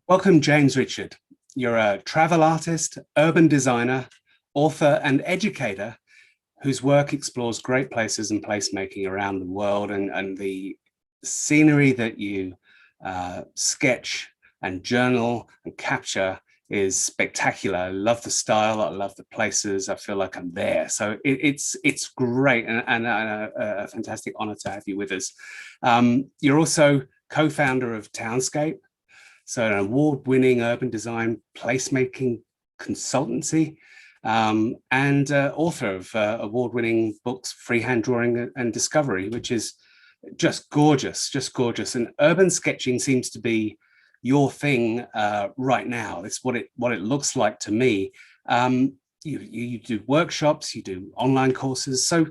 Welcome, James Richard. You're a travel artist, urban designer, author, and educator whose work explores great places and placemaking around the world, and the scenery that you sketch and journal and capture is spectacular. I love the style, I love the places, I feel like I'm there. So it's great and a fantastic honor to have you with us. You're also co-founder of Townscape, so an award-winning urban design placemaking consultancy, and author of award-winning books, Freehand Drawing and Discovery, which is just gorgeous, just gorgeous. And urban sketching seems to be your thing right now. It's what it looks like to me. You do workshops, you do online courses, so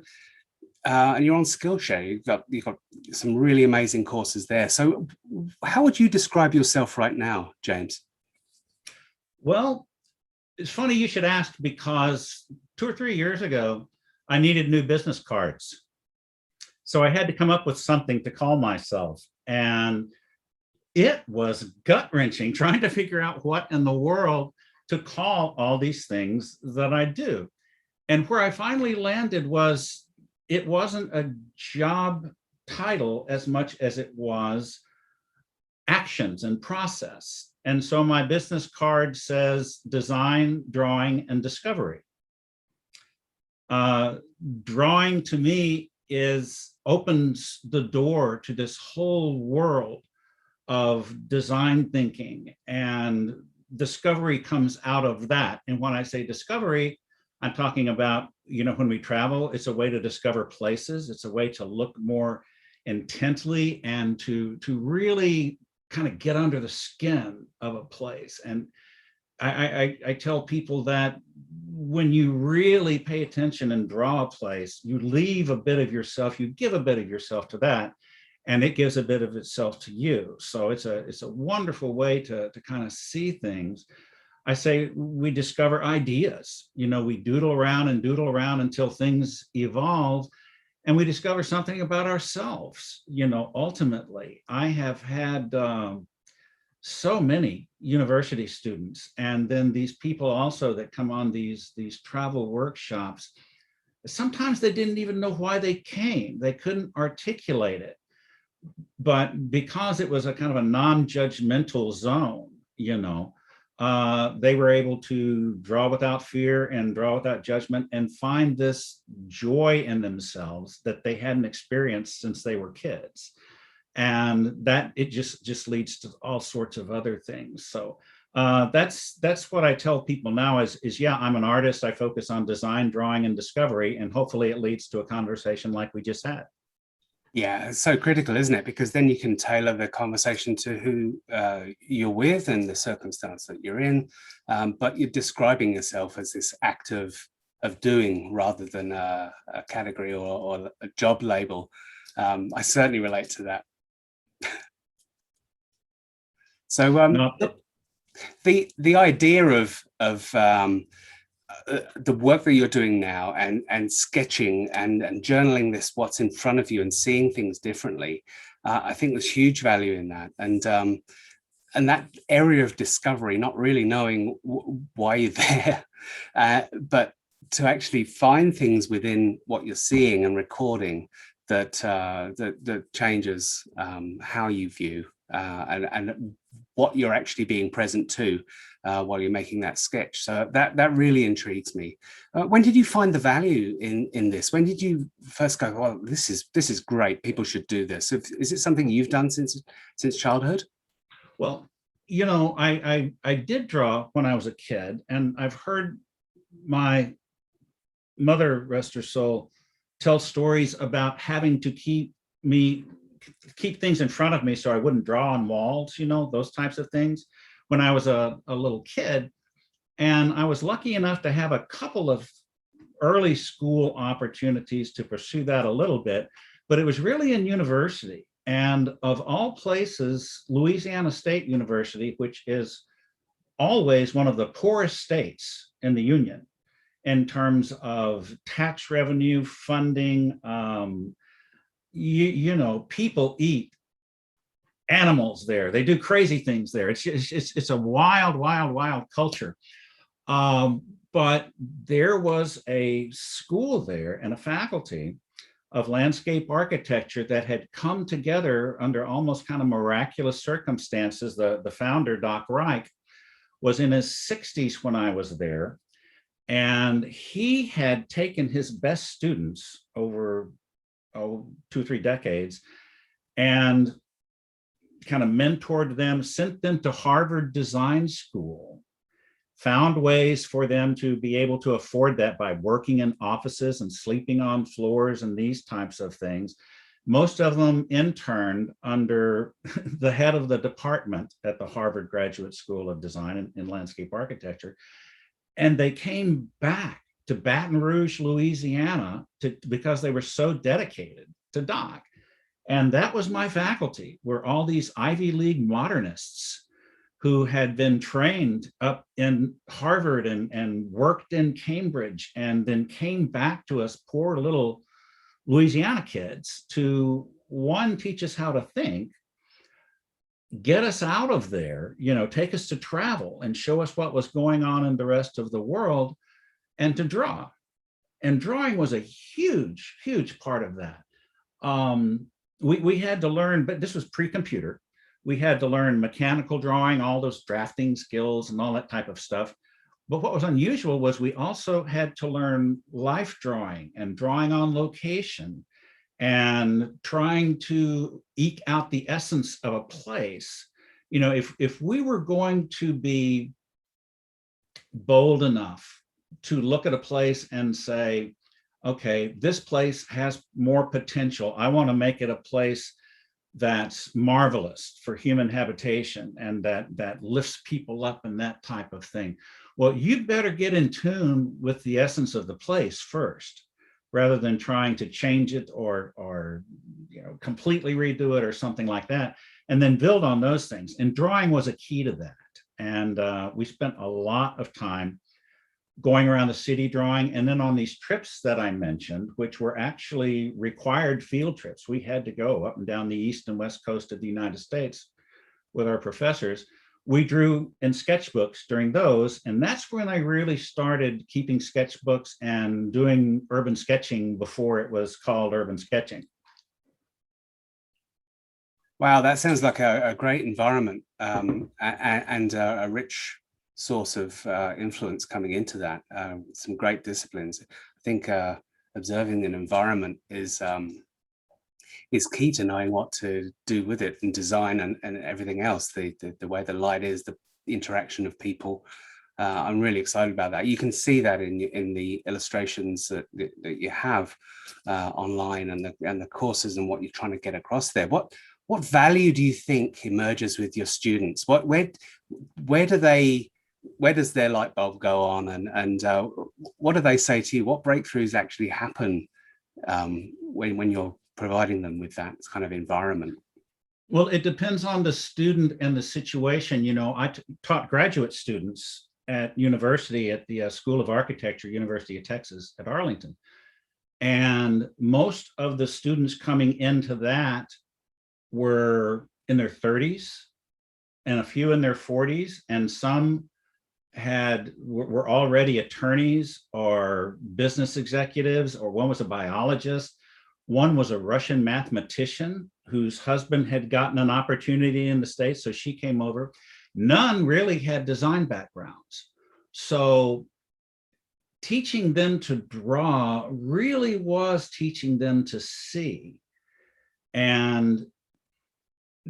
and you're on Skillshare. You've got some really amazing courses there. So how would you describe yourself right now, James? Well, it's funny you should ask, because 2 or 3 years ago, I needed new business cards. So I had to come up with something to call myself. And it was gut-wrenching trying to figure out what in the world to call all these things that I do. And where I finally landed was, it wasn't a job title as much as it was actions and process. And so my business card says design, drawing, and discovery. Drawing to me opens the door to this whole world of design thinking, and discovery comes out of that. And when I say discovery, I'm talking about, when we travel, it's a way to discover places. It's a way to look more intently and to really kind of get under the skin of a place. And I tell people that when you really pay attention and draw a place, you leave a bit of yourself, you give a bit of yourself to that, and it gives a bit of itself to you. So it's a wonderful way to kind of see things. I say we discover ideas. We doodle around until things evolve, and we discover something about ourselves. Ultimately, I have had so many university students, and then these people also that come on these travel workshops. Sometimes they didn't even know why they came. They couldn't articulate it, but because it was a kind of a non-judgmental zone, they were able to draw without fear and draw without judgment and find this joy in themselves that they hadn't experienced since they were kids. And that it just leads to all sorts of other things. So that's what I tell people now is yeah, I'm an artist. I focus on design, drawing, and discovery, and hopefully it leads to a conversation like we just had. Yeah, it's so critical, isn't it? Because then you can tailor the conversation to who you're with and the circumstance that you're in. But you're describing yourself as this act of doing rather than a category or a job label. I certainly relate to that. So the idea of the work that you're doing now and sketching and journaling this, what's in front of you, and seeing things differently, I think there's huge value in that. And that area of discovery, not really knowing why you're there, but to actually find things within what you're seeing and recording that changes how you view and what you're actually being present to while you're making that sketch. So that really intrigues me. When did you find the value in this? When did you first go, well, this is great, people should do this? Is it something you've done since childhood? Well, I did draw when I was a kid, and I've heard my mother, rest her soul, tell stories about having to keep things in front of me so I wouldn't draw on walls, those types of things, when I was a little kid. And I was lucky enough to have a couple of early school opportunities to pursue that a little bit, but it was really in university. And of all places, Louisiana State University, which is always one of the poorest states in the Union in terms of tax revenue, funding, people eat animals there. They do crazy things there. It's a wild, wild, wild culture. But there was a school there and a faculty of landscape architecture that had come together under almost kind of miraculous circumstances. The founder, Doc Reich, was in his 60s when I was there. And he had taken his best students over 2-3 decades and kind of mentored them, sent them to Harvard Design School, found ways for them to be able to afford that by working in offices and sleeping on floors and these types of things. Most of them interned under the head of the department at the Harvard Graduate School of Design and Landscape Architecture. And they came back to Baton Rouge, Louisiana, because they were so dedicated to Doc. And that was my faculty, were all these Ivy League modernists who had been trained up in Harvard and worked in Cambridge, and then came back to us poor little Louisiana kids to, one, teach us how to think, get us out of there, take us to travel and show us what was going on in the rest of the world, and to draw. And drawing was a huge, huge part of that. We had to learn, but this was pre-computer. We had to learn mechanical drawing, all those drafting skills and all that type of stuff. But what was unusual was we also had to learn life drawing and drawing on location and trying to eke out the essence of a place. If we were going to be bold enough to look at a place and say, okay, this place has more potential, I want to make it a place that's marvelous for human habitation and that lifts people up and that type of thing. Well, you'd better get in tune with the essence of the place first, rather than trying to change it or completely redo it or something like that, and then build on those things. And drawing was a key to that. And we spent a lot of time going around the city drawing, and then on these trips that I mentioned, which were actually required field trips. We had to go up and down the east and west coast of the United States with our professors. We drew in sketchbooks during those, and that's when I really started keeping sketchbooks and doing urban sketching before it was called urban sketching. Wow, that sounds like a great environment and a rich source of influence coming into that. Some great disciplines. I think observing an environment is key to knowing what to do with it, and design and everything else. The way the light is, the interaction of people. I'm really excited about that. You can see that in the illustrations that you have online, and the courses and what you're trying to get across there. What value do you think emerges with your students? Where does their light bulb go on, and what do they say to you? What breakthroughs actually happen when you're providing them with that kind of environment? Well, it depends on the student and the situation. I taught graduate students at university at the School of Architecture, University of Texas at Arlington. And most of the students coming into that were in their 30s and a few in their 40s, and some were already attorneys or business executives, or one was a biologist. One was a Russian mathematician whose husband had gotten an opportunity in the States, so she came over. None really had design backgrounds. So teaching them to draw really was teaching them to see. And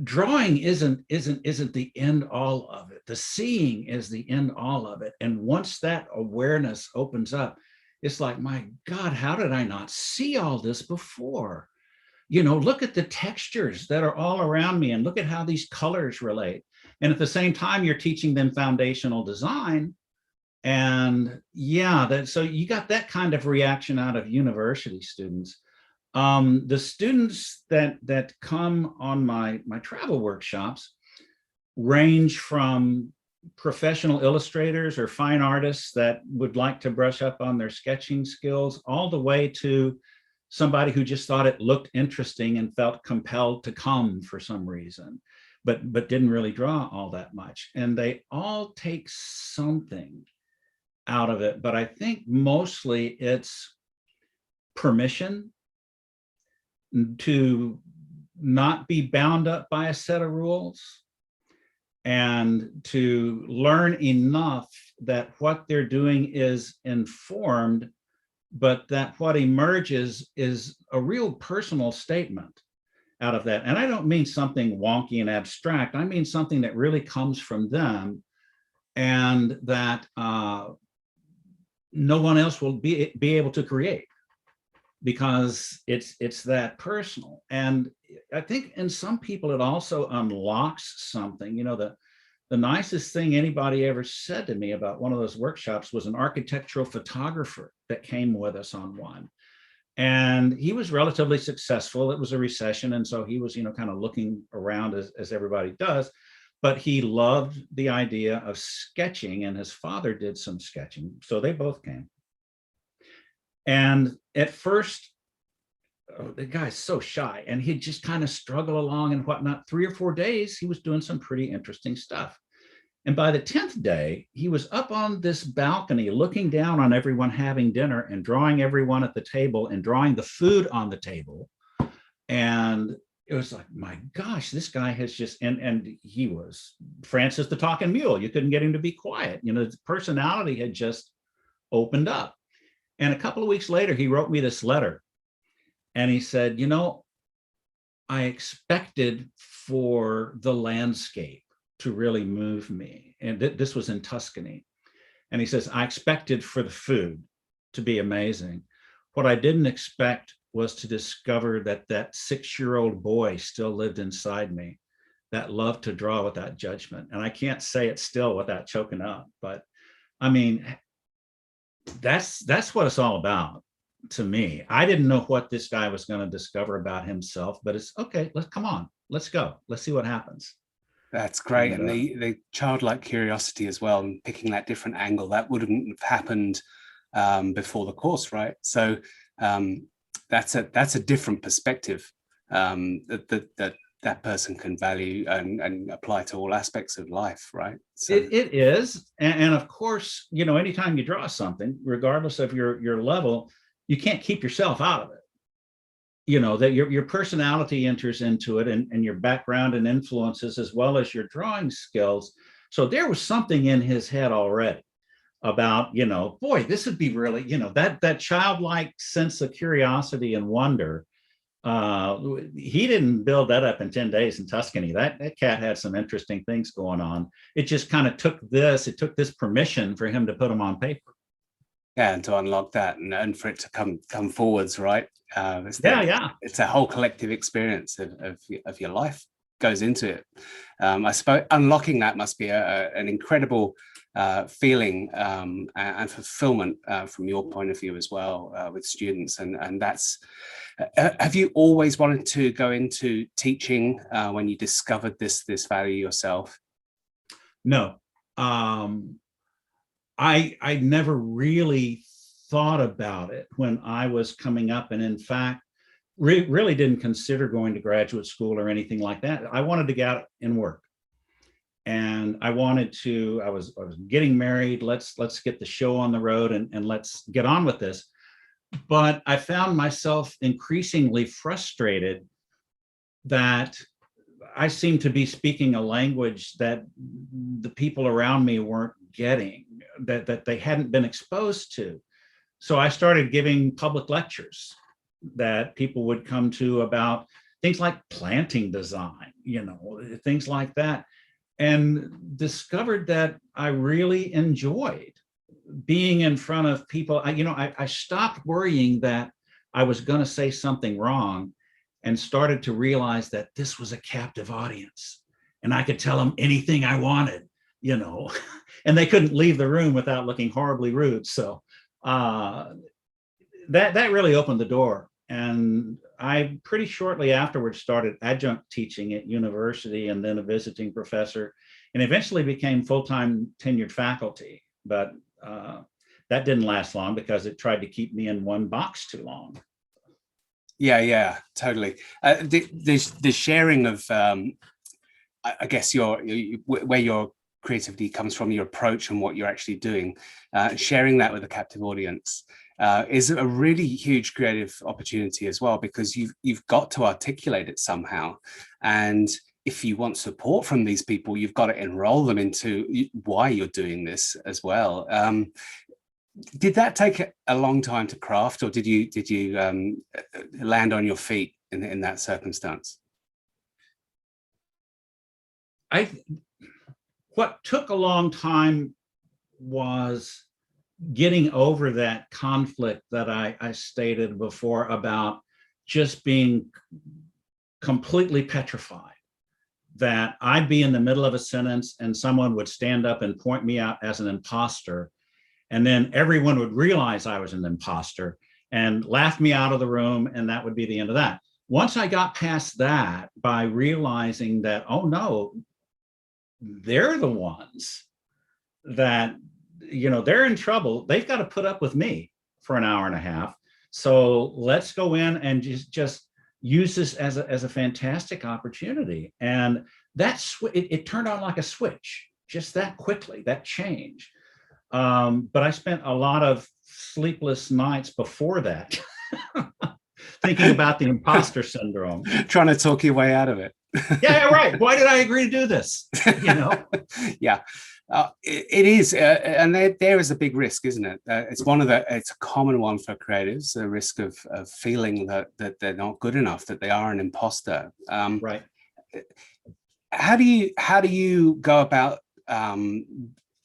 drawing isn't the end all of it. The seeing is the end all of it. And once that awareness opens up, it's like, my God, how did I not see all this before? Look at the textures that are all around me, and look at how these colors relate. And at the same time, you're teaching them foundational design. And so you got that kind of reaction out of university students. The students that come on my travel workshops range from professional illustrators or fine artists that would like to brush up on their sketching skills, all the way to somebody who just thought it looked interesting and felt compelled to come for some reason, but didn't really draw all that much. And they all take something out of it. But I think mostly it's permission to not be bound up by a set of rules, and to learn enough that what they're doing is informed, but that what emerges is a real personal statement out of that. And I don't mean something wonky and abstract. I mean something that really comes from them, and that no one else will be able to create, because it's that personal. And I think in some people it also unlocks something. You know, the nicest thing anybody ever said to me about one of those workshops was an architectural photographer that came with us on one. And he was relatively successful. It was a recession, and so he was, you know, kind of looking around as everybody does. But he loved the idea of sketching, and his father did some sketching, so they both came. And at first, the guy's so shy, and he'd just kind of struggle along and whatnot. 3 or 4 days, he was doing some pretty interesting stuff. And by the 10th day, he was up on this balcony looking down on everyone having dinner and drawing everyone at the table and drawing the food on the table. And it was like, my gosh, this guy has just, and he was Francis the Talking Mule. You couldn't get him to be quiet. You know, his personality had just opened up. And a couple of weeks later, he wrote me this letter, and he said, you know, I expected for the landscape to really move me. And this was in Tuscany. And he says, I expected for the food to be amazing. What I didn't expect was to discover that that 6-year-old boy still lived inside me, that loved to draw without judgment. And I can't say it still without choking up, but I mean, that's what it's all about to me. I didn't know what this guy was going to discover about himself, but it's okay. Come on, let's go. Let's see what happens. That's great. And the childlike curiosity as well, and picking that different angle, that wouldn't have happened before the course, right? So that's a different perspective that person can value and apply to all aspects of life, right? So it is. And of course, you know, anytime you draw something, regardless of your level, you can't keep yourself out of it. You know, that your personality enters into it, and your background and influences, as well as your drawing skills. So there was something in his head already about, you know, boy, this would be really, you know, that childlike sense of curiosity and wonder. He didn't build that up in 10 days in Tuscany. That cat had some interesting things going on. It just kind of took this permission for him to put them on paper. Yeah, and to unlock that, and for it to come forwards, right? It's a whole collective experience of your life goes into it. I suppose unlocking that must be an incredible feeling and fulfillment from your point of view as well, with students. And that's, have you always wanted to go into teaching when you discovered this value yourself? No. I never really thought about it when I was coming up, and in fact, really didn't consider going to graduate school or anything like that. I wanted to get out and work, and I was getting married. Let's get the show on the road, and let's get on with this. But I found myself increasingly frustrated that I seemed to be speaking a language that the people around me weren't getting, that they hadn't been exposed to. So I started giving public lectures that people would come to about things like planting design, you know, things like that, and discovered that I really enjoyed being in front of people. I stopped worrying that I was going to say something wrong, and started to realize that this was a captive audience, and I could tell them anything I wanted, you know, and they couldn't leave the room without looking horribly rude. So that really opened the door. And I pretty shortly afterwards started adjunct teaching at university, and then a visiting professor, and eventually became full-time tenured faculty. But that didn't last long because it tried to keep me in one box too long. Yeah, totally. The sharing of, I guess where your creativity comes from, your approach and what you're actually doing, sharing that with a captive audience is a really huge creative opportunity as well, because you've got to articulate it somehow. And if you want support from these people, you've got to enroll them into why you're doing this as well. Did that take a long time to craft, or did you land on your feet in that circumstance? What took a long time was getting over that conflict that I stated before about just being completely petrified, that I'd be in the middle of a sentence and someone would stand up and point me out as an imposter. And then everyone would realize I was an imposter and laugh me out of the room. And that would be the end of that. Once I got past that, by realizing that, oh no, they're the ones that, they're in trouble. They've got to put up with me for an hour and a half. So let's go in and just use this as a fantastic opportunity. And it turned on like a switch, just that quickly, that change. But I spent a lot of sleepless nights before that thinking about the imposter syndrome. Trying to talk your way out of it. Yeah, right. Why did I agree to do this? Yeah, it is. And there is a big risk, isn't it? It's a common one for creatives, the risk of feeling that they're not good enough, that they are an imposter. Right. How do you go about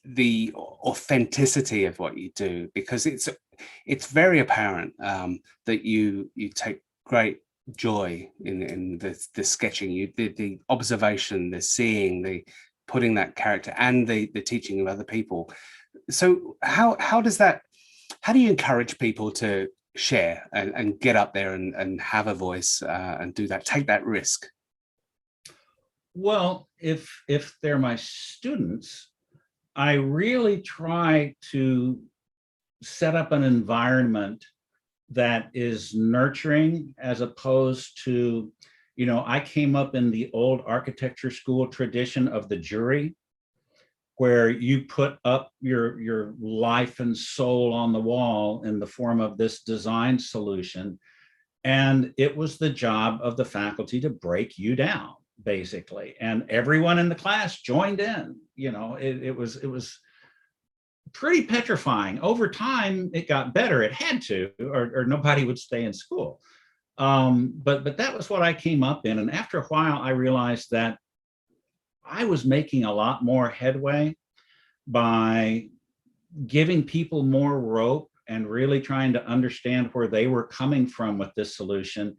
the authenticity of what you do? Because it's very apparent that you take great joy in the sketching, the observation, the seeing, the putting that character, and the teaching of other people. So how do you encourage people to share and get up there and have a voice and do that, take that risk? Well, if they're my students, I really try to set up an environment that is nurturing, as opposed to, I came up in the old architecture school tradition of the jury, where you put up your life and soul on the wall in the form of this design solution. And it was the job of the faculty to break you down, basically. And everyone in the class joined in. It was pretty petrifying. Over time, it got better. It had to, or nobody would stay in school. But that was what I came up in. And after a while, I realized that I was making a lot more headway by giving people more rope and really trying to understand where they were coming from with this solution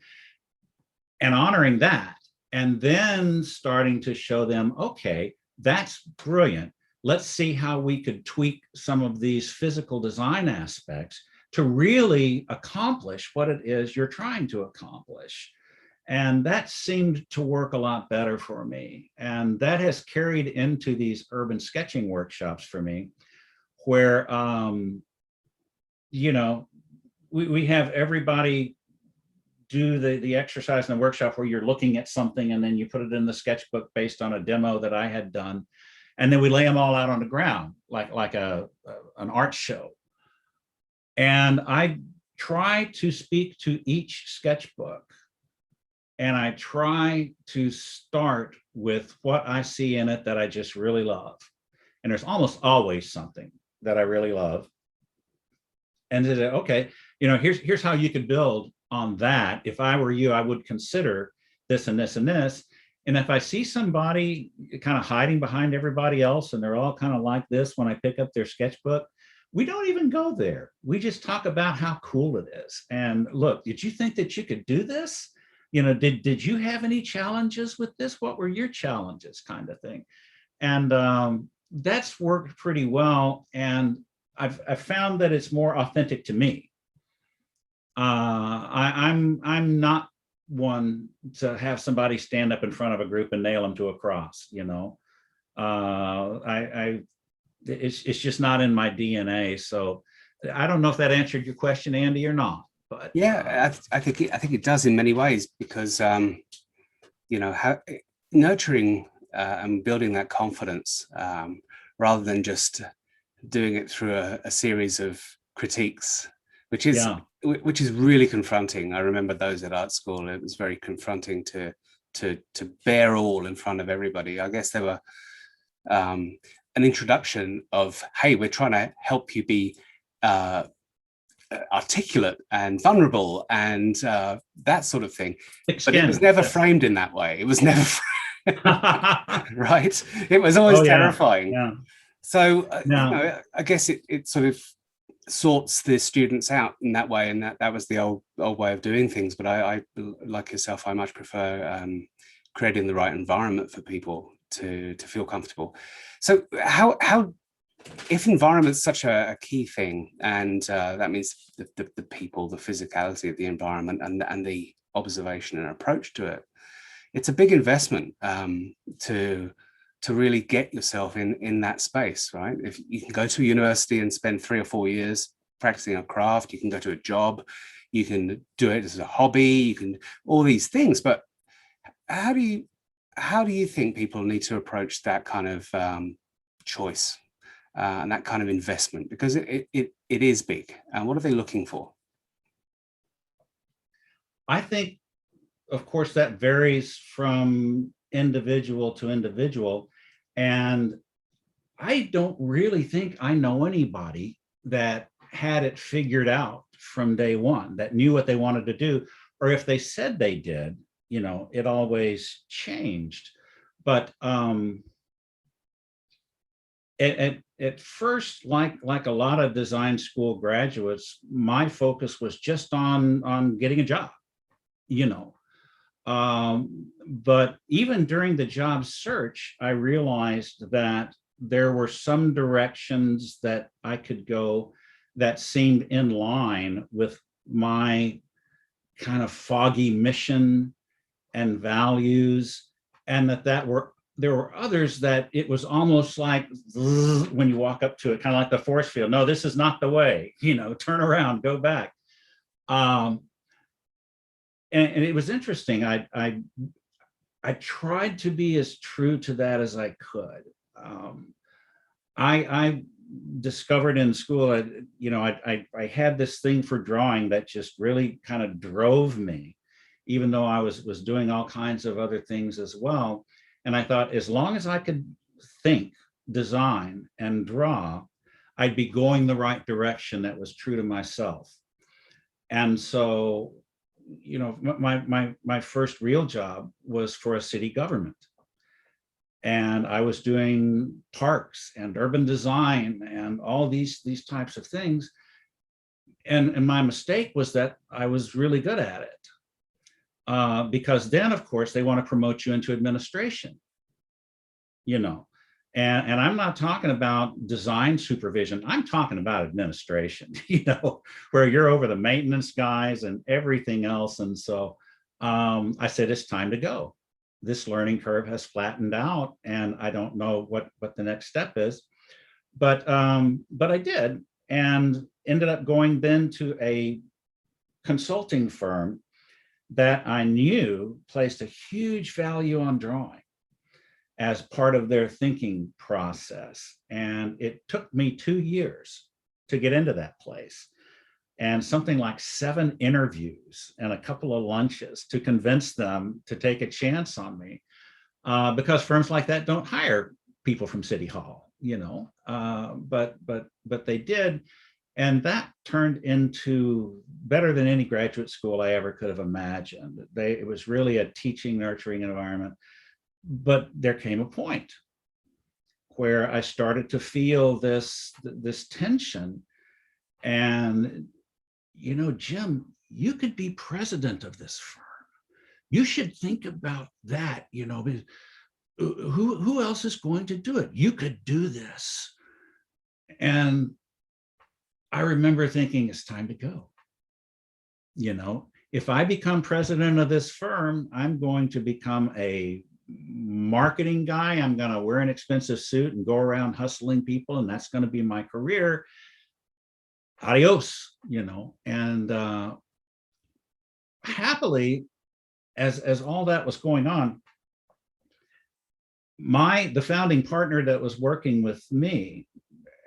and honoring that. And then starting to show them, okay, that's brilliant. Let's see how we could tweak some of these physical design aspects to really accomplish what it is you're trying to accomplish. And that seemed to work a lot better for me. And that has carried into these urban sketching workshops for me, where, we have everybody do the exercise in the workshop where you're looking at something and then you put it in the sketchbook based on a demo that I had done. And then we lay them all out on the ground like an art show. And I try to speak to each sketchbook. And I try to start with what I see in it that I just really love. And there's almost always something that I really love. And to say, okay, here's how you could build on that. If I were you, I would consider this and this and this. And if I see somebody kind of hiding behind everybody else and they're all kind of like this when I pick up their sketchbook, we don't even go there. We just talk about how cool it is. And look, did you think that you could do this? Did you have any challenges with this? What were your challenges, kind of thing? And that's worked pretty well. And I've found that it's more authentic to me. I'm not one to have somebody stand up in front of a group and nail them to a cross. It's just not in my DNA. So I don't know if that answered your question, Andy, or not. But Yeah, I think it does in many ways, because how nurturing and building that confidence, rather than just doing it through a series of critiques, which is yeah, really confronting. I remember those at art school. It was very confronting to bear all in front of everybody. I guess they were an introduction of, hey, we're trying to help you be articulate and vulnerable and that sort of thing. But it was never framed in that way. It was never right. It was always terrifying. Yeah. So I guess it sort of sorts the students out in that way, and that was the old way of doing things. But I like yourself, I much prefer creating the right environment for people to feel comfortable. So how if environment's such a key thing, and that means the people, the physicality of the environment, and the observation and approach to it, it's a big investment to really get yourself in that space, right? If you can go to a university and spend 3 or 4 years practicing a craft, you can go to a job, you can do it as a hobby, you can all these things. But how do you think people need to approach that kind of choice and that kind of investment? Because it is big. And what are they looking for? I think, of course, that varies from individual to individual. And I don't really think I know anybody that had it figured out from day one, that knew what they wanted to do, or if they said they did, it always changed. But at first, like a lot of design school graduates, my focus was just on getting a job, but even during the job search, I realized that there were some directions that I could go that seemed in line with my kind of foggy mission and values, and there were others that it was almost like when you walk up to it, kind of like the force field. No, this is not the way, turn around, go back. And it was interesting. I tried to be as true to that as I could. I discovered in school, I had this thing for drawing that just really kind of drove me, even though I was doing all kinds of other things as well. And I thought, as long as I could think, design, and draw, I'd be going the right direction that was true to myself. And so, my first real job was for a city government. And I was doing parks and urban design and all these types of things. And my mistake was that I was really good at it. Because then, of course, they want to promote you into administration, and I'm not talking about design supervision. I'm talking about administration, where you're over the maintenance guys and everything else. And so I said, it's time to go. This learning curve has flattened out, and I don't know what the next step is. But I did, and ended up going then to a consulting firm that I knew placed a huge value on drawing as part of their thinking process. And it took me 2 years to get into that place, and something like 7 interviews and a couple of lunches to convince them to take a chance on me, because firms like that don't hire people from City Hall, but they did. And that turned into better than any graduate school I ever could have imagined. It was really a teaching, nurturing environment. But there came a point where I started to feel this tension. And, Jim, you could be president of this firm. You should think about that, who else is going to do it? You could do this. And I remember thinking, it's time to go. If I become president of this firm, I'm going to become a marketing guy. I'm going to wear an expensive suit and go around hustling people, and that's going to be my career. Adios, and happily, as all that was going on, the founding partner that was working with me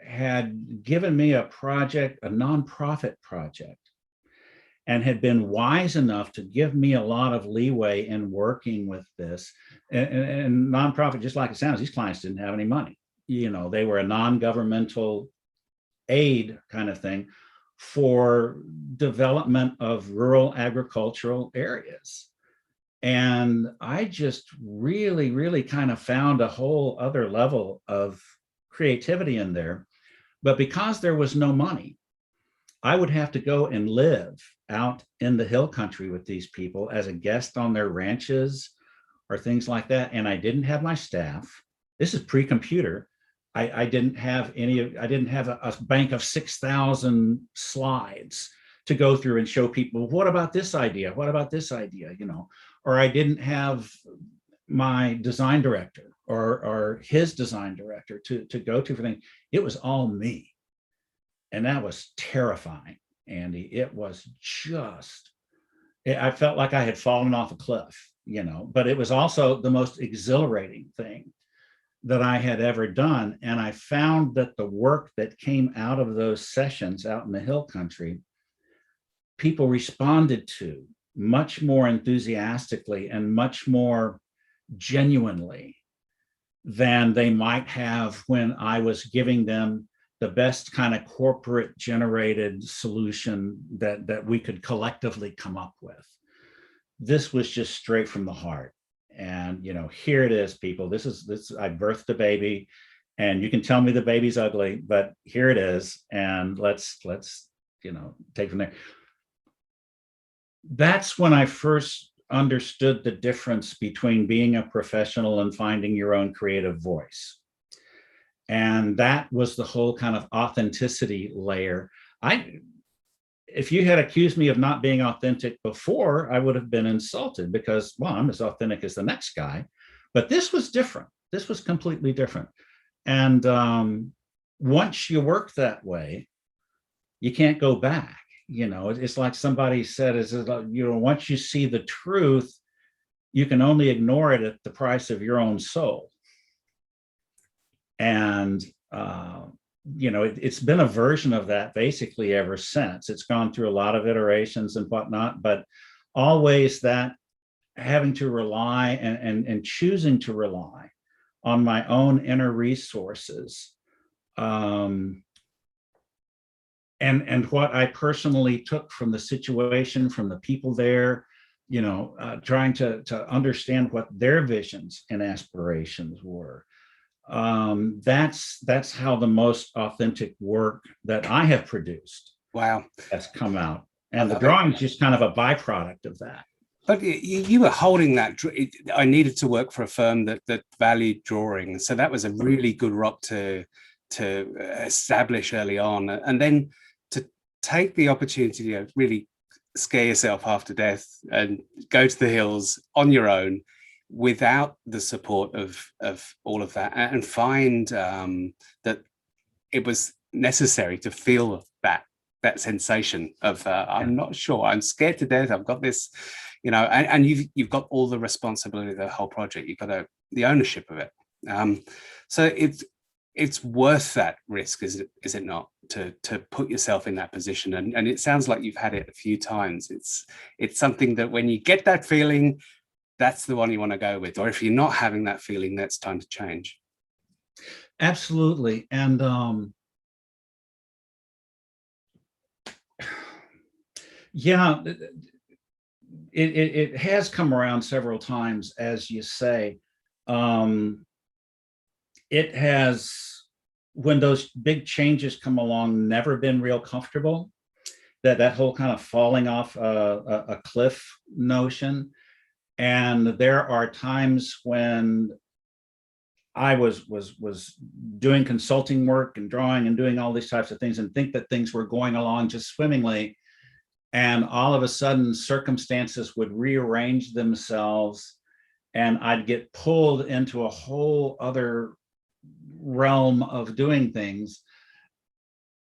had given me a project, a nonprofit project, and had been wise enough to give me a lot of leeway in working with this. And nonprofit, just like it sounds, these clients didn't have any money. You know, they were a non-governmental aid kind of thing for development of rural agricultural areas. And I just really, really kind of found a whole other level of creativity in there. But because there was no money, I would have to go and live out in the hill country with these people as a guest on their ranches or things like that. And I didn't have my staff. This is pre-computer. I didn't have a bank of 6,000 slides to go through and show people, what about this idea? What about this idea? You know, or I didn't have my design director or his design director to go to for things. It was all me. And that was terrifying, Andy. It was just, I felt like I had fallen off a cliff, you know, but it was also the most exhilarating thing that I had ever done. And I found that the work that came out of those sessions out in the hill country, people responded to much more enthusiastically and much more genuinely than they might have when I was giving them the best kind of corporate generated solution that we could collectively come up with. This was just straight from the heart. And, you know, here it is, people. This, I birthed a baby, and you can tell me the baby's ugly, but here it is. And let's, you know, take from there. That's when I first understood the difference between being a professional and finding your own creative voice. And that was the whole kind of authenticity layer. If you had accused me of not being authentic before, I would have been insulted because, well, I'm as authentic as the next guy. But this was different. This was completely different. And once you work that way, you can't go back. You know, it's like somebody said, you know, once you see the truth, you can only ignore it at the price of your own soul. And, you know, it's been a version of that basically ever since. It's gone through a lot of iterations and whatnot, but always that having to rely and choosing to rely on my own inner resources. And what I personally took from the situation, from the people there, you know, trying to understand what their visions and aspirations were. That's how the most authentic work that I have produced, wow, has come out. And the drawing is just kind of a byproduct of that. But you were holding that. I needed to work for a firm that valued drawing, so that was a really good rock to establish early on, and then to take the opportunity to really scare yourself half to death and go to the hills on your own without the support of all of that, and find that it was necessary to feel that sensation of I'm not sure, I'm scared to death, I've got this, you know, and you've got all the responsibility of the whole project, you've got the ownership of it. So it's worth that risk, is it not, to put yourself in that position? And it sounds like you've had it a few times. It's something that when you get that feeling, that's the one you want to go with. Or if you're not having that feeling, that's time to change. Absolutely. And yeah, it has come around several times, as you say. It has, when those big changes come along, never been real comfortable. That whole kind of falling off a cliff notion. And there are times when I was doing consulting work and drawing and doing all these types of things and think that things were going along just swimmingly. And all of a sudden circumstances would rearrange themselves and I'd get pulled into a whole other realm of doing things.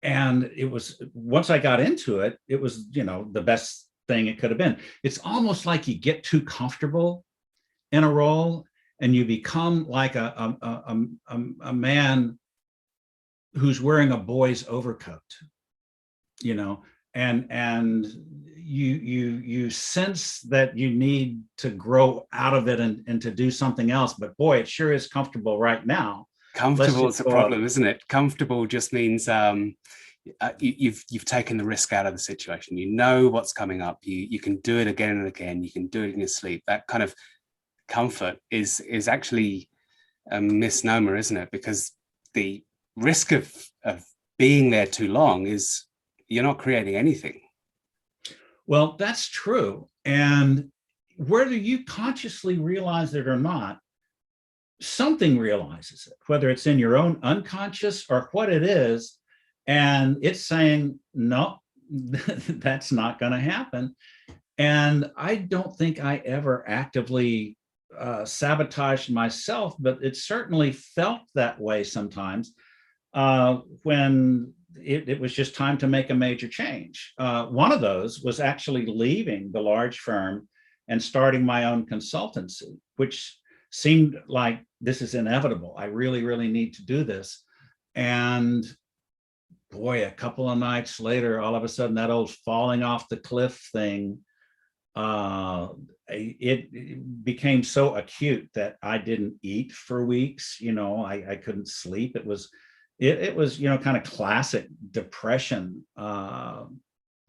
And it was, once I got into it, it was, you know, the best thing it could have been. It's almost like you get too comfortable in a role and you become like a man who's wearing a boy's overcoat, you know, and you sense that you need to grow out of it and to do something else. But boy, it sure is comfortable right now. Comfortable is a problem, isn't it? Comfortable just means you've taken the risk out of the situation. You know what's coming up. You can do it again and again. You can do it in your sleep. That kind of comfort is actually a misnomer, isn't it? Because the risk of being there too long is you're not creating anything. Well, that's true. And whether you consciously realize it or not, something realizes it, whether it's in your own unconscious or what it is, and it's saying, no, that's not going to happen. And I don't think I ever actively sabotaged myself, but it certainly felt that way sometimes when it was just time to make a major change. One of those was actually leaving the large firm and starting my own consultancy, which seemed like this is inevitable. I really, really need to do this. And boy, a couple of nights later, all of a sudden that old falling off the cliff thing, it became so acute that I didn't eat for weeks. You know, I couldn't sleep. It was, you know, kind of classic depression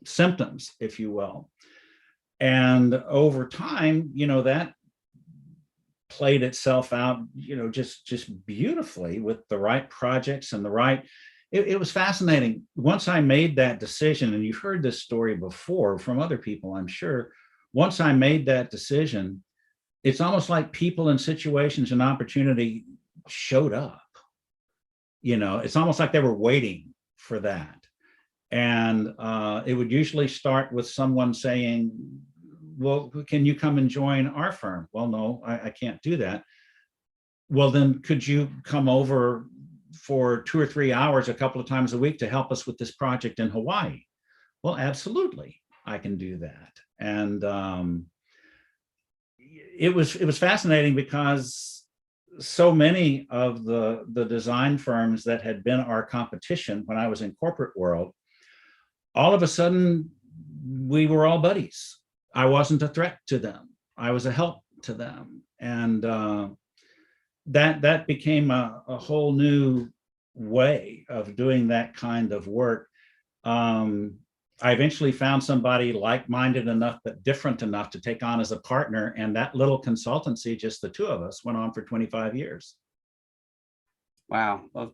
symptoms, if you will. And over time, you know, that played itself out, you know, just beautifully with the right projects and the right, it was fascinating. Once I made that decision, and you've heard this story before from other people, I'm sure, once I made that decision, it's almost like people and situations and opportunity showed up. You know, it's almost like they were waiting for that. And it would usually start with someone saying, well, can you come and join our firm? Well, no, I can't do that. Well, then could you come over for 2 or 3 hours a couple of times a week to help us with this project in Hawaii? Well, absolutely, I can do that. And it was fascinating because so many of the design firms that had been our competition when I was in corporate world, all of a sudden we were all buddies. I wasn't a threat to them. I was a help to them. And that became a whole new way of doing that kind of work. I eventually found somebody like-minded enough, but different enough to take on as a partner. And that little consultancy, just the two of us, went on for 25 years. Wow. Well,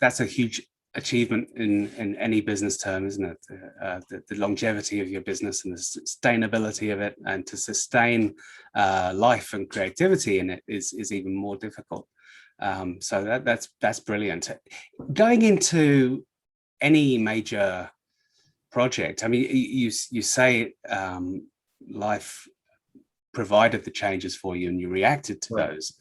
that's a huge achievement in any business term, isn't it? The longevity of your business and the sustainability of it, and to sustain life and creativity in it is even more difficult. So that's brilliant. Going into any major project, I mean, you say life provided the changes for you and you reacted to those.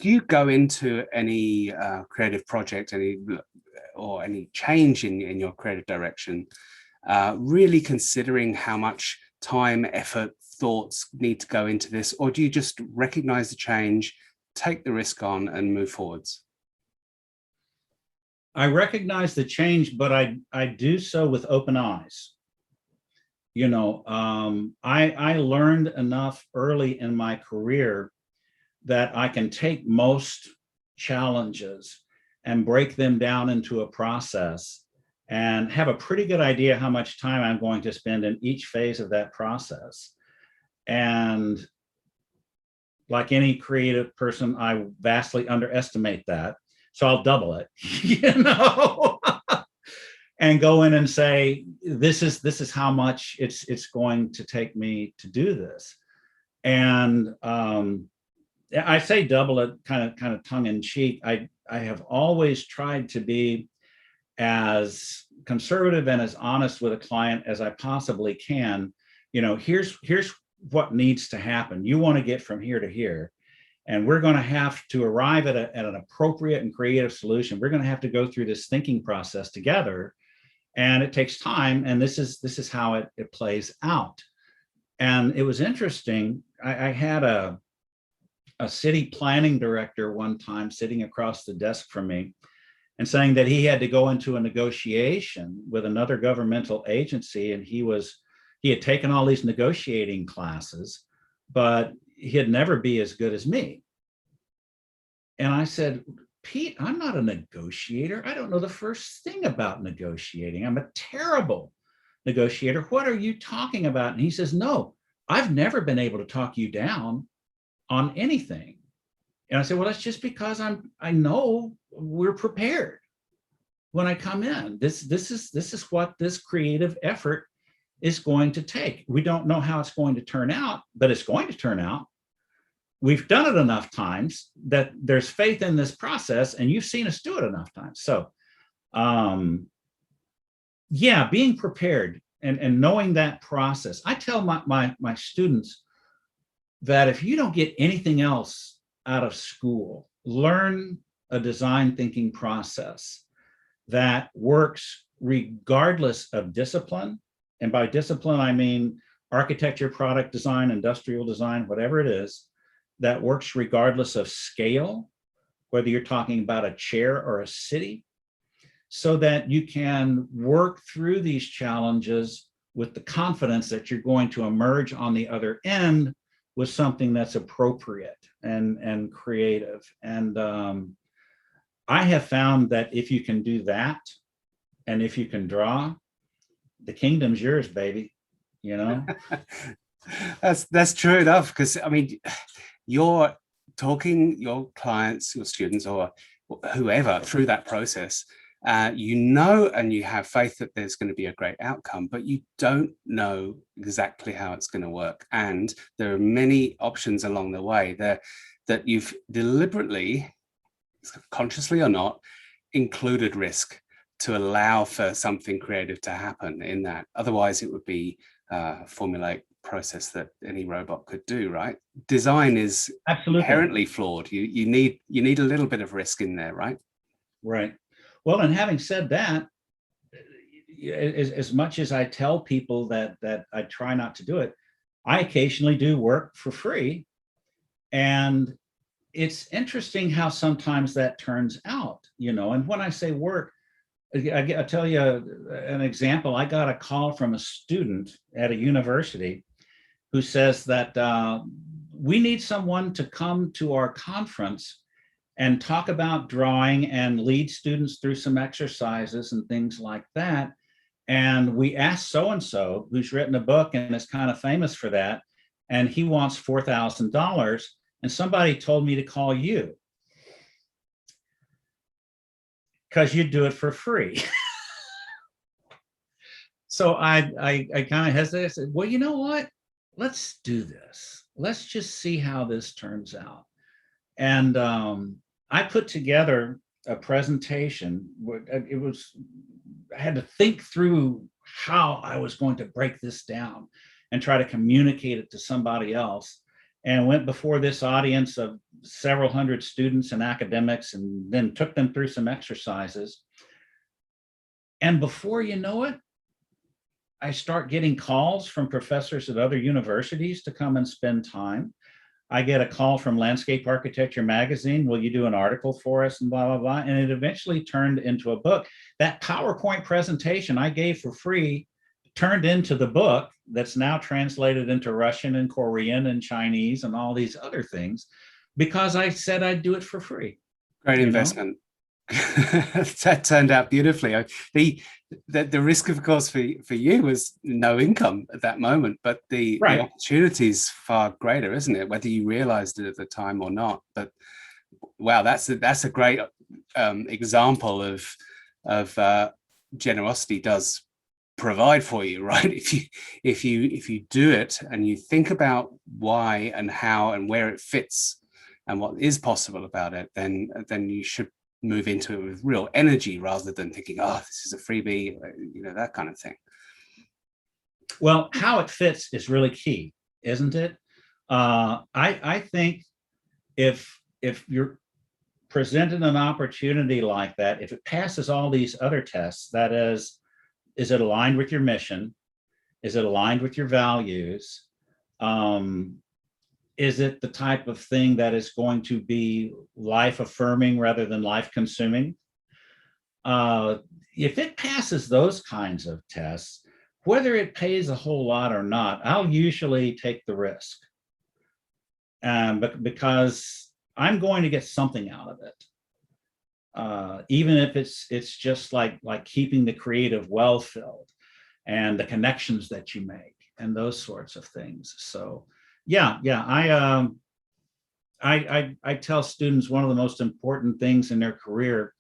Do you go into any creative project, any change in your creative direction, really considering how much time, effort, thoughts need to go into this, or do you just recognize the change, take the risk on, and move forwards? I recognize the change, but I do so with open eyes. You know, I learned enough early in my career that I can take most challenges and break them down into a process and have a pretty good idea how much time I'm going to spend in each phase of that process. And like any creative person, I vastly underestimate that. So I'll double it, you know, and go in and say, this is how much it's going to take me to do this. And I say double it kind of tongue in cheek. I have always tried to be as conservative and as honest with a client as I possibly can. You know, here's what needs to happen. You want to get from here to here, and we're going to have to arrive at an appropriate and creative solution. We're going to have to go through this thinking process together. and it takes time. And this is how it plays out. And it was interesting. I had a city planning director one time sitting across the desk from me and saying that he had to go into a negotiation with another governmental agency, and he had taken all these negotiating classes, but he'd never be as good as me. And I said, Pete, I'm not a negotiator. I don't know the first thing about negotiating. I'm a terrible negotiator. What are you talking about? And he says, no, I've never been able to talk you down on anything. And I said, well, that's just because I know we're prepared when I come in. This is what this creative effort is going to take. We don't know how it's going to turn out, but it's going to turn out. We've done it enough times that there's faith in this process, and you've seen us do it enough times. So, yeah, being prepared and knowing that process. I tell my students that if you don't get anything else out of school, learn a design thinking process that works regardless of discipline. And by discipline, I mean architecture, product design, industrial design, whatever it is, that works regardless of scale, whether you're talking about a chair or a city, so that you can work through these challenges with the confidence that you're going to emerge on the other end with something that's appropriate and creative. And I have found that if you can do that, and if you can draw, the kingdom's yours, baby, you know? That's true enough, because I mean, you're talking your clients, your students, or whoever through that process, you know, and you have faith that there's going to be a great outcome, but you don't know exactly how it's going to work. And there are many options along the way there that you've deliberately, consciously or not, included risk to allow for something creative to happen in that. Otherwise, it would be a formulaic process that any robot could do, right? Design is absolutely inherently flawed. You need a little bit of risk in there, right? Right. Well, and having said that, as much as I tell people that I try not to do it, I occasionally do work for free. And it's interesting how sometimes that turns out, you know. And when I say work, I'll tell you an example. I got a call from a student at a university who says that we need someone to come to our conference and talk about drawing and lead students through some exercises and things like that. And we asked so-and-so, who's written a book and is kind of famous for that, and he wants $4,000. And somebody told me to call you because you'd do it for free. So I kind of hesitated. I said, well, you know what? Let's do this. Let's just see how this turns out. And I put together a presentation. I had to think through how I was going to break this down and try to communicate it to somebody else, and went before this audience of several hundred students and academics, and then took them through some exercises. And before you know it, I start getting calls from professors at other universities to come and spend time. I get a call from Landscape Architecture Magazine. Will you do an article for us, and blah, blah, blah. And it eventually turned into a book. That PowerPoint presentation I gave for free turned into the book that's now translated into Russian and Korean and Chinese and all these other things, because I said I'd do it for free. Great investment. That turned out beautifully. The risk, of course, for you was no income at that moment, but the opportunity is far greater, isn't it? Whether you realized it at the time or not. But wow, that's a great example of generosity does provide for you, right? If you do it and you think about why and how and where it fits and what is possible about it, then you should move into it with real energy rather than thinking, oh, this is a freebie, you know, that kind of thing. Well, how it fits is really key, isn't it? I think if you're presented an opportunity like that, if it passes all these other tests, that is, is it aligned with your mission? Is it aligned with your values? Is it the type of thing that is going to be life affirming rather than life consuming? If it passes those kinds of tests, whether it pays a whole lot or not, I'll usually take the risk. But because I'm going to get something out of it. Even if it's just like keeping the creative well filled and the connections that you make and those sorts of things. So yeah, I tell students one of the most important things in their career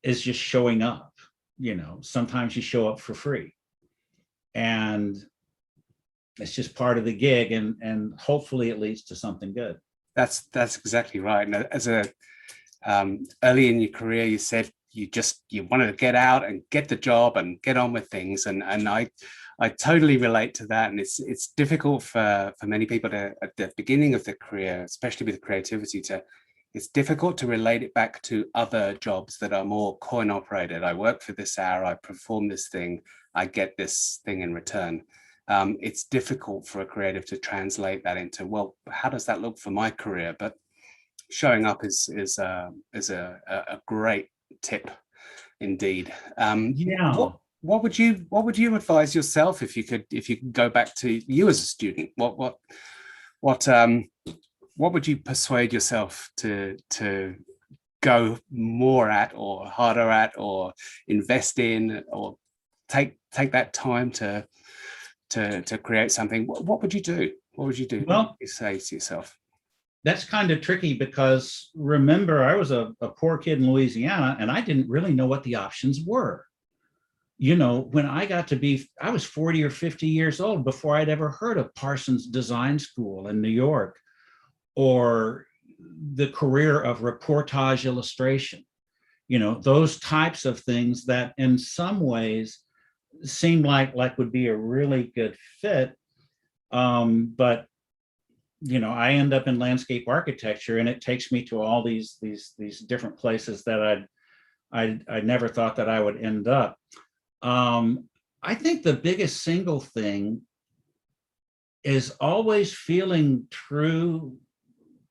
is just showing up. You know, sometimes you show up for free, and it's just part of the gig, and hopefully it leads to something good. That's exactly right. And as a early in your career, you said you wanted to get out and get the job and get on with things, and I totally relate to that. And it's difficult for many people to, at the beginning of their career, especially with creativity, it's difficult to relate it back to other jobs that are more coin operated. I work for this hour, I perform this thing, I get this thing in return. It's difficult for a creative to translate that into, well, how does that look for my career? But showing up is a great tip indeed. Yeah. What would you advise yourself if you could go back to you as a student? What would you persuade yourself to go more at, or harder at, or invest in, or take that time to create something? What would you do? What would you do? Well, what would you say to yourself? that's kind of tricky, because remember, I was a poor kid in Louisiana, and I didn't really know what the options were. You know, when I got to be, I was 40 or 50 years old before I'd ever heard of Parsons Design School in New York, or the career of reportage illustration. You know, those types of things that in some ways seemed like would be a really good fit. But you know, I end up in landscape architecture, and it takes me to all these different places that I never thought that I would end up. I think the biggest single thing is always feeling true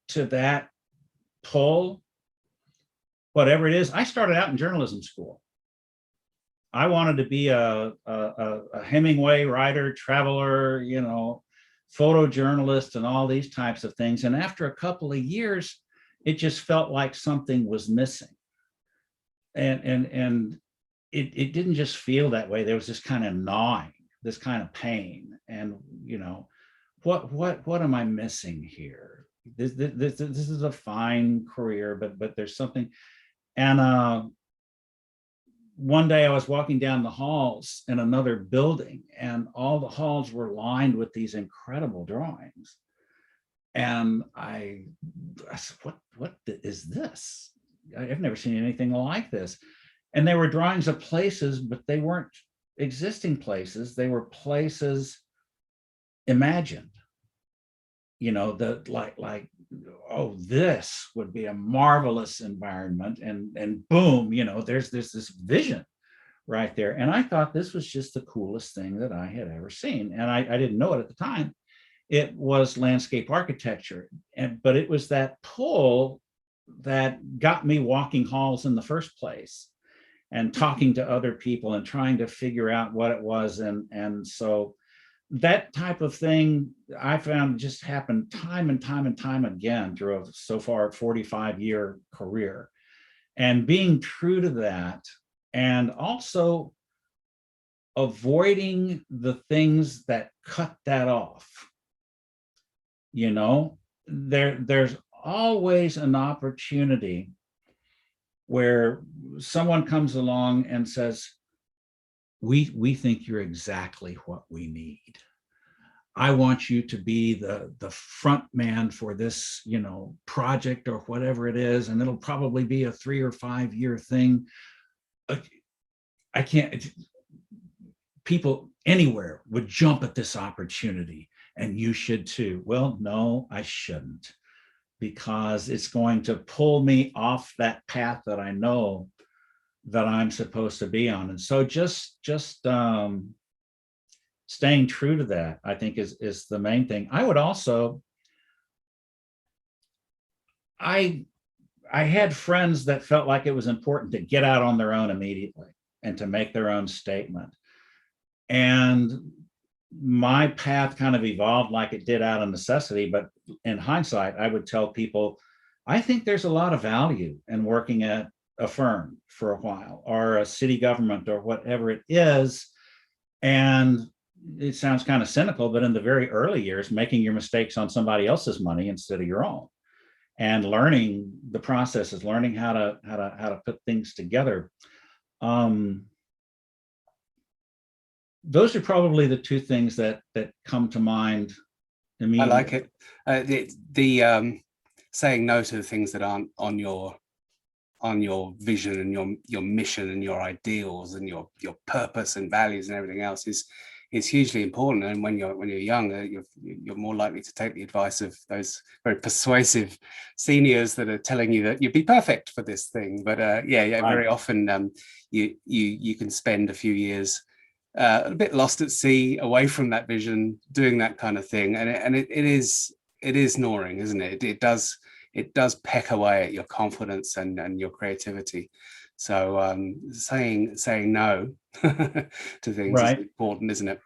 to that pull, whatever it is. I started out in journalism school. I wanted to be a Hemingway writer, traveler, you know, photojournalist, and all these types of things. And after a couple of years, it just felt like something was missing. And it didn't just feel that way. There was this kind of gnawing, this kind of pain. And, you know, what am I missing here? This is a fine career, but there's something. And one day I was walking down the halls in another building, and all the halls were lined with these incredible drawings. And I said, what is this? I've never seen anything like this. And they were drawings of places, but they weren't existing places. They were places imagined. You know, like, oh, this would be a marvelous environment, and boom, you know, there's this vision right there. And I thought this was just the coolest thing that I had ever seen. And I didn't know it at the time. It was landscape architecture, but it was that pull that got me walking halls in the first place, and talking to other people and trying to figure out what it was. And so that type of thing I found just happened time and time again through a so far 45-year career. And being true to that, and also avoiding the things that cut that off. You know, there's always an opportunity where someone comes along and says, we think you're exactly what we need. I want you to be the front man for this, you know, project or whatever it is, and it'll probably be a 3 or 5 year thing. I can't, people anywhere would jump at this opportunity, and you should too. Well, no, I shouldn't, because it's going to pull me off that path that I know that I'm supposed to be on. And so just staying true to that, I think is the main thing. I would also, I had friends that felt like it was important to get out on their own immediately and to make their own statement. And my path kind of evolved like it did out of necessity. But in hindsight, I would tell people, I think there's a lot of value in working at a firm for a while, or a city government, or whatever it is. And it sounds kind of cynical, but in the very early years, making your mistakes on somebody else's money instead of your own, and learning the processes, learning how to put things together. Those are probably the two things that come to mind immediately. I like it. The saying no to the things that aren't on your vision and your mission and your ideals and your purpose and values and everything else is hugely important. And when you're young, you're more likely to take the advice of those very persuasive seniors that are telling you that you'd be perfect for this thing. But right. Very often you can spend a few years a bit lost at sea, away from that vision, doing that kind of thing, and it is gnawing, isn't it? It does peck away at your confidence and your creativity. So saying no to things right. is important, isn't it?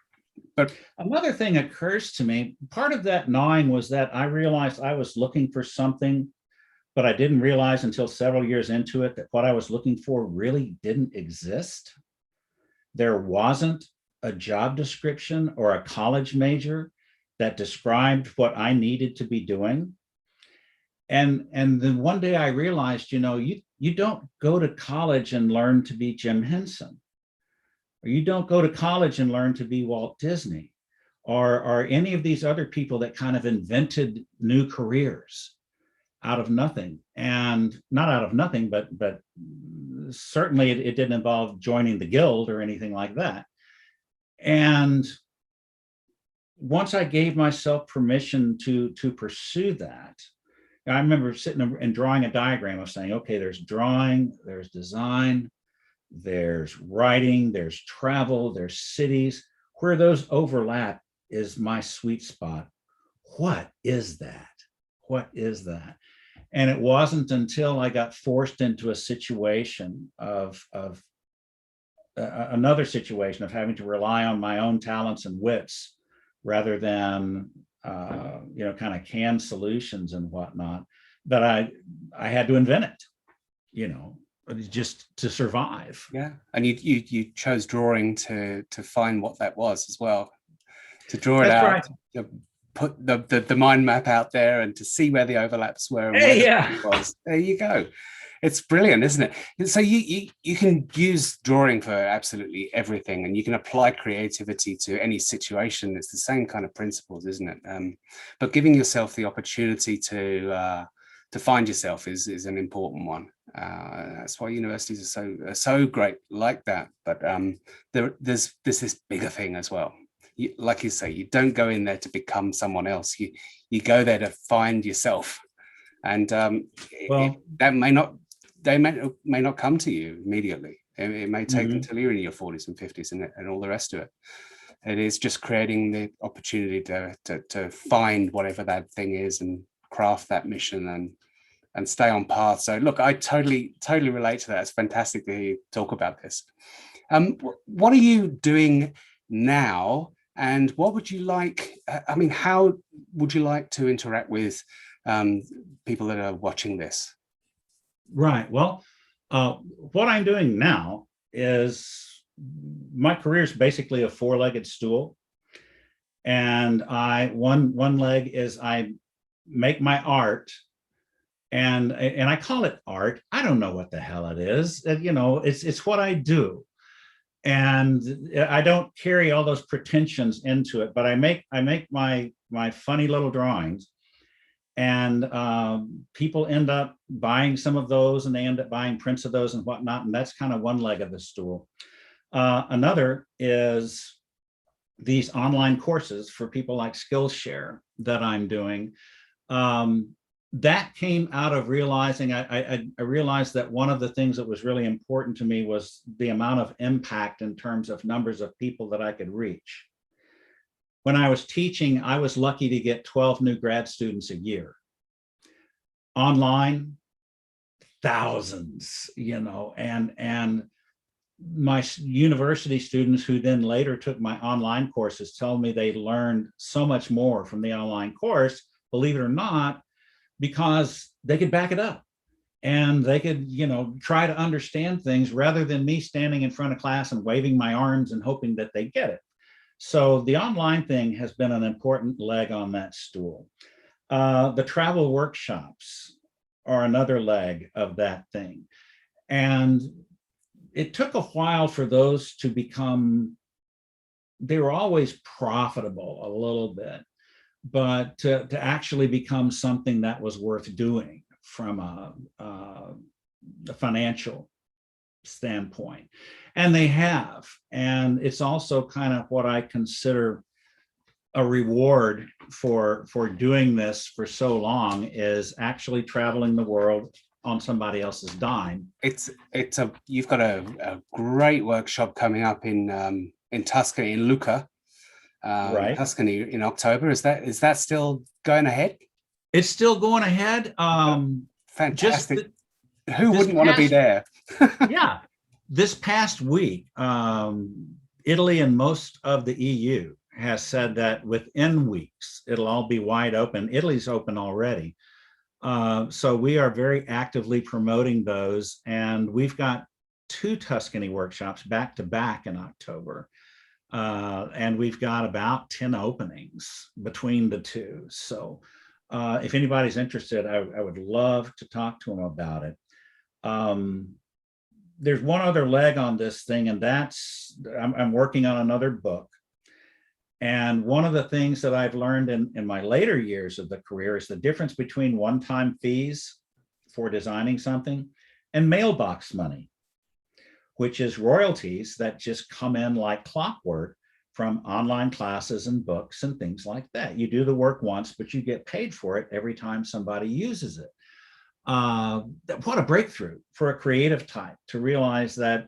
But another thing occurs to me. Part of that gnawing was that I realized I was looking for something, but I didn't realize until several years into it that what I was looking for really didn't exist. There wasn't a job description or a college major that described what I needed to be doing. And then one day I realized, you don't go to college and learn to be Jim Henson, or you don't go to college and learn to be Walt Disney, or any of these other people that kind of invented new careers out of nothing. And not out of nothing, but certainly it didn't involve joining the guild or anything like that. And once I gave myself permission to pursue that, I remember sitting and drawing a diagram of saying, okay, there's drawing, there's design, there's writing, there's travel, there's cities. Where those overlap is my sweet spot. What is that? What is that? And it wasn't until I got forced into a situation of another situation of having to rely on my own talents and wits rather than kind of canned solutions and whatnot, that I had to invent it, just to survive. Yeah, and you chose drawing to find what that was as well, to draw it out. Right. To put the mind map out there and to see where the overlaps were. And hey, yeah. Was. There you go. It's brilliant, isn't it? So you can use drawing for absolutely everything, and you can apply creativity to any situation. It's the same kind of principles, isn't it? But giving yourself the opportunity to find yourself is an important one. That's why universities are so great like that. But there's this bigger thing as well. Like you say, you don't go in there to become someone else. You go there to find yourself, and that may not come to you immediately. It may take until you're in your 40s and 50s and all the rest of it. It is just creating the opportunity to find whatever that thing is and craft that mission and stay on path. So look, I totally relate to that. It's fantastic to hear you talk about this. What are you doing now? And what would you like, how would you like to interact with people that are watching this? Right. Well, what I'm doing now is my career is basically a four-legged stool. And one leg is I make my art, and I call it art. I don't know what the hell it is. It's what I do. And I don't carry all those pretensions into it, but I make my funny little drawings, and people end up buying some of those, and they end up buying prints of those and whatnot. And that's kind of one leg of the stool. Another is these online courses for people like Skillshare that I'm doing. that came out of realizing, I realized that one of the things that was really important to me was the amount of impact in terms of numbers of people that I could reach. When I was teaching, I was lucky to get 12 new grad students a year. Online, thousands, and my university students who then later took my online courses tell me they learned so much more from the online course, believe it or not, because they could back it up and they could, try to understand things rather than me standing in front of class and waving my arms and hoping that they get it. So the online thing has been an important leg on that stool. The travel workshops are another leg of that thing. And it took a while for those to become, they were always profitable a little bit, but to actually become something that was worth doing from a financial standpoint. And they have. And it's also kind of what I consider a reward for doing this for so long, is actually traveling the world on somebody else's dime. You've got a great workshop coming up in Tuscany, in Lucca, right? Tuscany, in October. Is that still going ahead? It's still going ahead. Fantastic. Who wouldn't want to be there? Yeah. This past week, Italy and most of the EU has said that within weeks, it'll all be wide open. Italy's open already. So we are very actively promoting those. And we've got 2 Tuscany workshops back to back in October. And we've got about 10 openings between the 2. So if anybody's interested, I would love to talk to them about it. There's one other leg on this thing, and that's I'm working on another book. And one of the things that I've learned in my later years of the career is the difference between one-time fees for designing something and mailbox money, which is royalties that just come in like clockwork from online classes and books and things like that. You do the work once, but you get paid for it every time somebody uses it. What a breakthrough for a creative type to realize that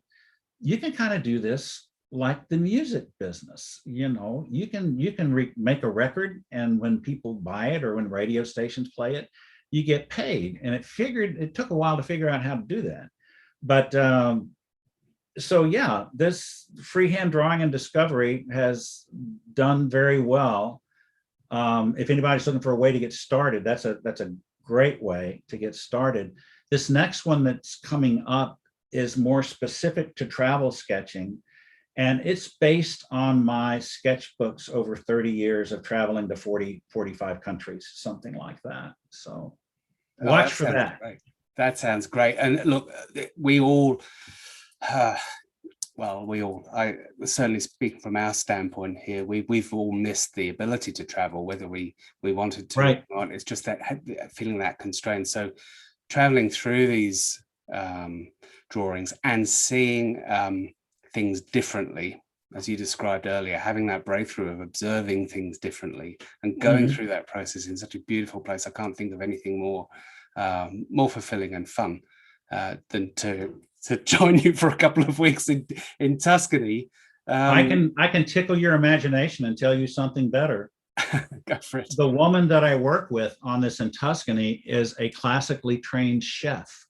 you can kind of do this like the music business. You can make a record, and when people buy it or when radio stations play it, you get paid. And it took a while to figure out how to do that. But so yeah, this freehand drawing and discovery has done very well. If anybody's looking for a way to get started, that's a great way to get started. This next one that's coming up is more specific to travel sketching. And it's based on my sketchbooks over 30 years of traveling to 45 countries, something like that. So watch for that. Great. That sounds great. And look, I certainly speak from our standpoint here, we've all missed the ability to travel, whether we wanted to right. or not. It's just that feeling that constraint. So traveling through these drawings and seeing things differently, as you described earlier, having that breakthrough of observing things differently and going through that process in such a beautiful place. I can't think of anything more fulfilling and fun than to join you for a couple of weeks in Tuscany. I can tickle your imagination and tell you something better. Go for it. The woman that I work with on this in Tuscany is a classically trained chef.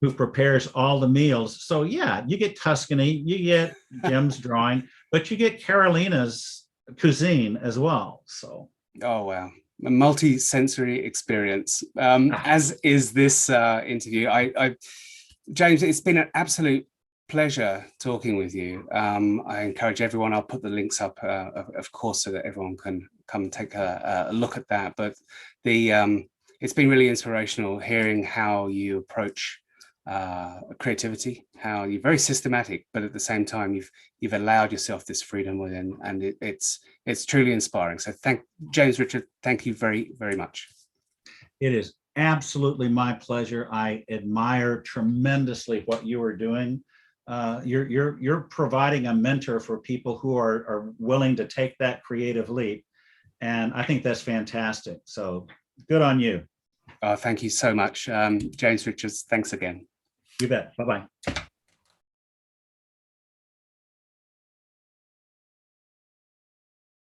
Who prepares all the meals. So yeah, you get Tuscany, you get Jim's drawing, but you get Carolina's cuisine as well. So oh wow, a multi-sensory experience, as is this interview. James, it's been an absolute pleasure talking with you. I encourage everyone, I'll put the links up of course, so that everyone can come and take a look at that. But it's been really inspirational hearing how you approach creativity, how you're very systematic, but at the same time you've allowed yourself this freedom within, and it's truly inspiring. So James Richard, thank you very, very much. It is absolutely my pleasure. I admire tremendously what you are doing. You're providing a mentor for people who are willing to take that creative leap, and I think that's fantastic. So good on you. Thank you so much. James Richards, thanks again. You bet. Bye-bye.